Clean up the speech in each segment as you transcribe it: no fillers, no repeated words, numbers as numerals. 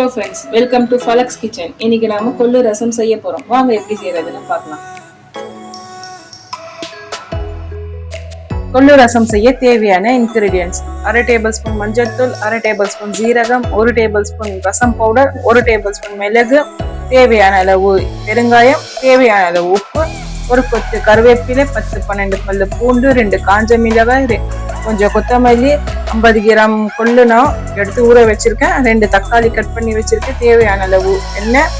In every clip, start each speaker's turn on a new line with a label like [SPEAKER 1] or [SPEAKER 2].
[SPEAKER 1] Hello friends, welcome to Falak's kitchen. இன்னைக்கு நாம கொள்ளு ரசம் செய்ய போறோம். வாங்க எப்படி செய்யறதுன்னு பார்க்கலாம். கொள்ளு ரசம் செய்ய தேவையான இன்கிரிடியன்ட்ஸ்: 1/2 டேபிள் ஸ்பூன் மஞ்சள் தூள், 1/2 டேபிள் ஸ்பூன் ஜீரகம், 1 டேபிள் ஸ்பூன் ரசம் பவுடர், 1 டேபிள் ஸ்பூன் மிளகு, தேவையான அளவு பெருங்காயம், தேவையான அளவு உப்பு, ஒரு கொத்து கருவேப்பிலை, 10-12 பல்லு பூண்டு, 2 காஞ்ச மிளகாய், கொஞ்சம் கொத்தமல்லி, 50 கிராம் கொள்ளு நான் எடுத்து ஊற வச்சிருக்கேன், 2 தக்காளி கட் பண்ணி வச்சிருக்கேன், தேவையான அளவு எண்ணெய்,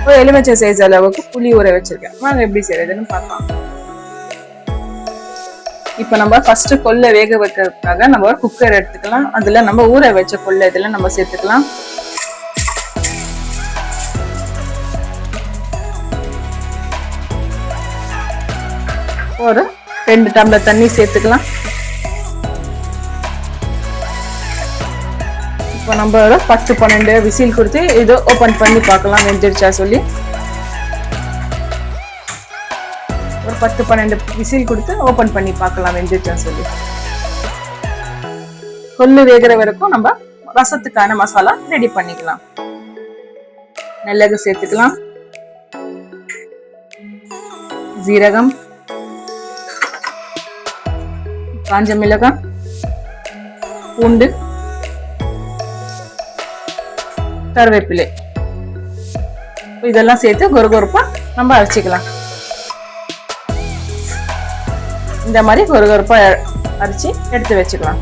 [SPEAKER 1] ஒரு எலுமிச்சை சைஸ் அளவுக்கு புளி ஊற வச்சிருக்கேன். வாங்க எப்படி செய்யறதுன்னு பார்க்கலாம். இப்ப நம்ம ஃபர்ஸ்ட் கொள்ளை வேக வைக்கிறதுக்காக நம்ம ஒரு குக்கர் எடுத்துக்கலாம். அதுல நம்ம ஊற வச்ச கொள்ளை இதுல நம்ம சேர்த்துக்கலாம். ஒரு 2 டம்ளர் தண்ணி சேர்த்துக்கலாம். இப்போ நம்ம 10-12 விசில் கொடுத்து இதை ஓபன் பண்ணி பார்க்கலாம் வெந்துடுச்சா சொல்லி. ஒரு 10-12 விசில் கொடுத்து ஓபன் பண்ணி பார்க்கலாம் வெந்துடுச்சா சொல்லி. கொள்ளு வேகிற வரைக்கும் நம்ம ரசத்துக்கான மசாலா ரெடி பண்ணிக்கலாம். மிளகு சேர்த்துக்கலாம், ஜீரகம், காஞ்ச மிளகாய், பூண்டு, கருவேப்பிலை, இதெல்லாம் சேர்த்து கொரகொரப்பா நம்ம அரைச்சிக்கலாம். இந்த மாதிரி கொரகொரப்பா அரைச்சி எடுத்து வச்சுக்கலாம்.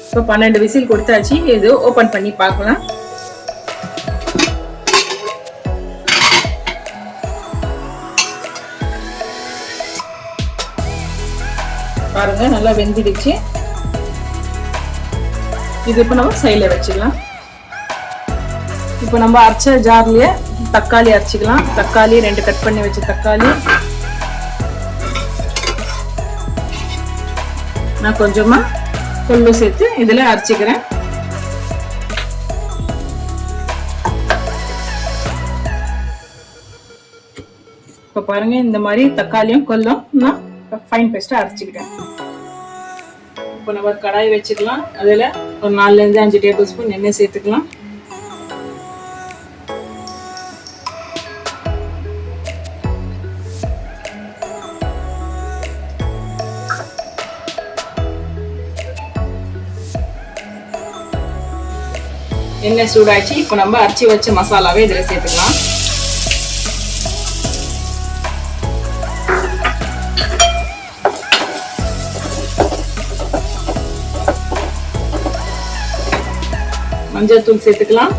[SPEAKER 1] இப்போ 12 விசில் கொடுத்தாச்சு. இது ஓபன் பண்ணி பார்க்கலாம். பாருங்க, நல்லா வெந்துடுச்சு. இது இப்ப நம்ம சைடுல வச்சுக்கலாம். இப்போ நம்ம அரைச்ச ஜார்லயே தக்காளி அரைச்சிக்கலாம். தக்காளி 2 கட் பண்ணி வச்ச தக்காளி, நான் கொஞ்சமா கொள்ளு சேர்த்து இதுல அரைச்சிக்கிறேன். இப்ப பாருங்க, இந்த மாதிரி தக்காளியும் கொல்லும் நான் ஃபைன் பேஸ்டா அரைச்சிக்கிட்டேன். இப்போ நம்ம கடாய் வச்சுக்கலாம். அதுல ஒரு 4-5 டேபிள் ஸ்பூன் எண்ணெய் சேர்த்துக்கலாம். எண்ணெய் சூடாச்சு. இப்போ நம்ம அரைச்சி வச்ச மசாலாவை இதுல சேர்த்துக்கலாம். மஞ்சள் தூள் சேர்த்துக்கலாம்,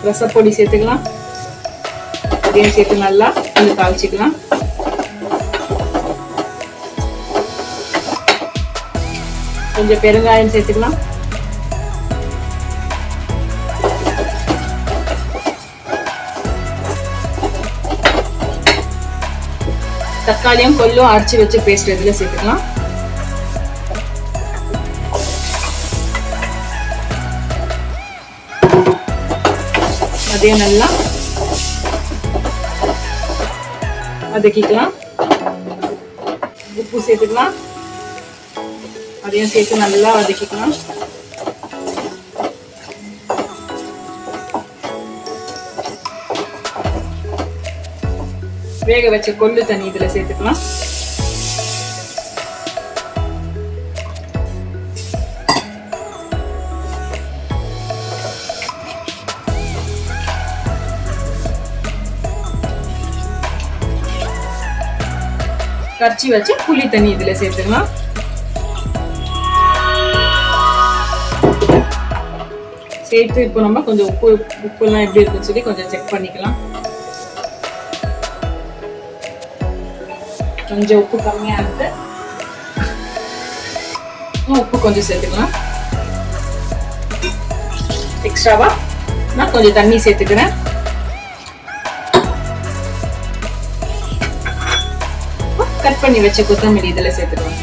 [SPEAKER 1] ரசப்பொடி சேர்த்துக்கலாம், அதையும் சேர்த்து நல்லா கொஞ்சம் தாளிச்சுக்கலாம். கொஞ்சம் பெருங்காயம் சேர்த்துக்கலாம். தக்காளியும் கொல்லும் அரைச்சி வச்ச பேஸ்ட் இதுல சேர்த்துக்கலாம். அதையும் நல்லா வதக்கிக்கலாம். உப்பு சேர்த்துக்கலாம். அதையும் சேர்த்து நல்லா வதக்கிக்கலாம். வேக வச்ச கொள்ளு தண்ணி இதுல சேர்த்துக்கலாம். கரைச்சி வச்சு புளி தண்ணி இதுல சேர்த்துக்கலாம். சேர்த்து இப்போ நம்ம கொஞ்சம் உப்பு எல்லாம் எப்படி இருக்குன்னு சொல்லி கொஞ்சம் செக் பண்ணிக்கலாம். கொஞ்சம் உப்பு கம்மியா இருக்கு, உப்பு கொஞ்சம் சேர்த்துக்கலாம். எக்ஸ்ட்ராவா நான் கொஞ்சம் தண்ணி சேர்த்துக்கிறேன். கட் பண்ணி வச்ச கொத்தமல்லி இதுல சேர்த்துக்கலாம்.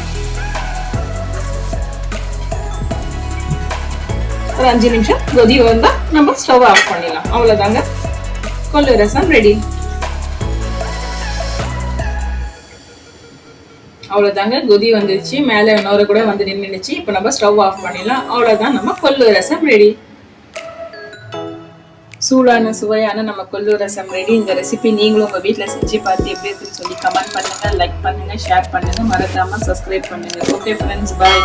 [SPEAKER 1] ஒரு 5 நிமிஷம் கொதி வந்தா நம்ம ஸ்டவ் ஆஃப் பண்ணிடலாம். அவ்வளவுதாங்க, கொள்ளு ரசம் ரெடி. அவ்வளோதாங்க, கொதி வந்துருச்சு, மேலே நோரை கூட வந்து நின்றுச்சு. இப்போ நம்ம ஸ்டவ் ஆஃப் பண்ணிடலாம். அவ்வளோதான், நம்ம கொள்ளு ரசம் ரெடி. சூடான சுவையான நம்ம கொள்ளு ரசம் ரெடி. இந்த ரெசிபி நீங்களும் உங்கள் வீட்டில் செஞ்சு பார்த்து எப்படி இருக்குன்னு சொல்லி கமெண்ட் பண்ணுங்கள், லைக் பண்ணுங்கள், ஷேர் பண்ணுங்கள், மறக்காமல் சப்ஸ்கிரைப் பண்ணுங்கள். ஓகே ஃப்ரெண்ட்ஸ், பாய்.